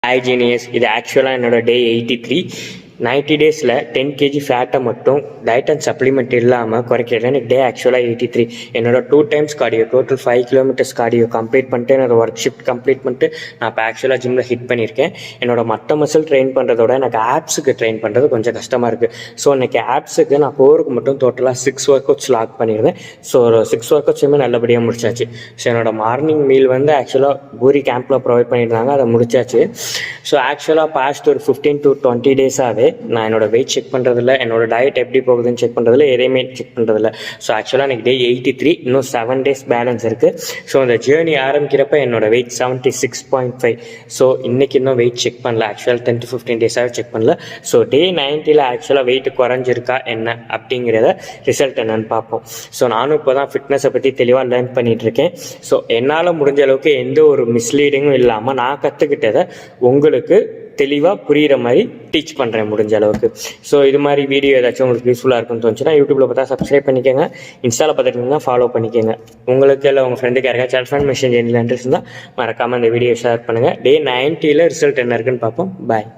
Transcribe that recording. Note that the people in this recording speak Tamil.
ஹைஜீனியஸ். இது ஆக்சுவலாக என்னோட டே 83. 90 டேஸில் 10 kg ஃபேட்டை மட்டும் டயட் அண்ட் சப்ளிமெண்ட் இல்லாமல் குறைக்கிறேன். எனக்கு டே ஆக்சுவலாக 83. என்னோட 2 times cardio, total 5 kilometers cardio complete பண்ணிட்டு என்னோட ஒர்க் ஷிஃப்ட் கம்ப்ளீட் பண்ணிட்டு நான் இப்போ ஆக்சுவலாக ஜிம்மில் ஹிட் பண்ணியிருக்கேன். என்னோட மற்ற மசில் ட்ரெயின் பண்ணுறதோட எனக்கு ஆப்ஸுக்கு ட்ரெயின் பண்ணுறது கொஞ்சம் கஷ்டமாக இருக்குது. ஸோ இன்றைக்கி ஆப்ஸுக்கு நான் கோருக்கு மட்டும் டோட்டலாக 6 ஒர்க் அவுட்ஸ் லாக் பண்ணியிருந்தேன். ஸோ ஒரு 6 ஒர்க் அவுட்ஸுமே நல்லபடியாக முடிச்சாச்சு. ஸோ என்னோட மார்னிங் மீல் வந்து ஆக்சுவலாக பூரி கேம்பில் ப்ரொவைட் பண்ணியிருந்தாங்க, அதை முடிச்சாச்சு. ஸோ ஆக்சுவலாக பாஸ்ட் ஒரு 15 to 20 டேஸாகவே நான் என்னோட வெயிட் செக் பண்ணுறதில்ல, என்னோட டயட் எப்படி போகுதுன்னு செக் பண்ணுறதில்ல, எதையுமே செக் பண்ணுறதில்ல. ஸோ ஆக்சுவலாக எனக்கு டே 83, இன்னும் 7 days பேலன்ஸ் இருக்குது. ஸோ அந்த ஜேர்னி ஆரம்பிக்கிறப்ப என்னோட வெயிட் 76.5. ஸோ இன்றைக்கி இன்னும் வெயிட் செக் பண்ணல, ஆக்சுவலாக 10 to 15 டேஸாகவே செக் பண்ணல. ஸோ டே 90ல் ஆக்சுவலாக வெயிட் குறைஞ்சிருக்கா என்ன அப்படிங்கிறத ரிசல்ட் என்னன்னு பார்ப்போம். ஸோ நானும் இப்போ தான் ஃபிட்னஸை பற்றி தெளிவாக லேர்ன் பண்ணிகிட்ருக்கேன். ஸோ என்னால் முடிஞ்ச அளவுக்கு எந்த ஒரு மிஸ்லீடிங்கும் இல்லாமல் நான் கற்றுக்கிட்டதை உங்களுக்கு தெளிவாக புரிகிற மாதிரி டீச் பண்ணுறேன் முடிஞ்ச அளவுக்கு. ஸோ இது மாதிரி வீடியோ ஏதாச்சும் உங்களுக்கு யூஸ்ஃபுல்லாக இருக்குன்னு தோணுச்சுன்னா யூடியூப்பில் பார்த்தா சப்ஸ்கிரைப் பண்ணிக்கோங்க, இன்ஸ்டாவில் பார்த்துட்டிங்கன்னா ஃபாலோ பண்ணிக்கோங்க. உங்களுக்கு இல்லை உங்கள் ஃப்ரெண்டுக்கு யாருக்காச்சும் இன்ஃபர்மேஷன் இன்ட்ரெஸ்ட் இருந்தால் மறக்காமல் அந்த வீடியோ ஷேர் பண்ணுங்கள். டே 90ல் ரிசல்ட் என்ன இருக்குன்னு பார்ப்போம். பாய்.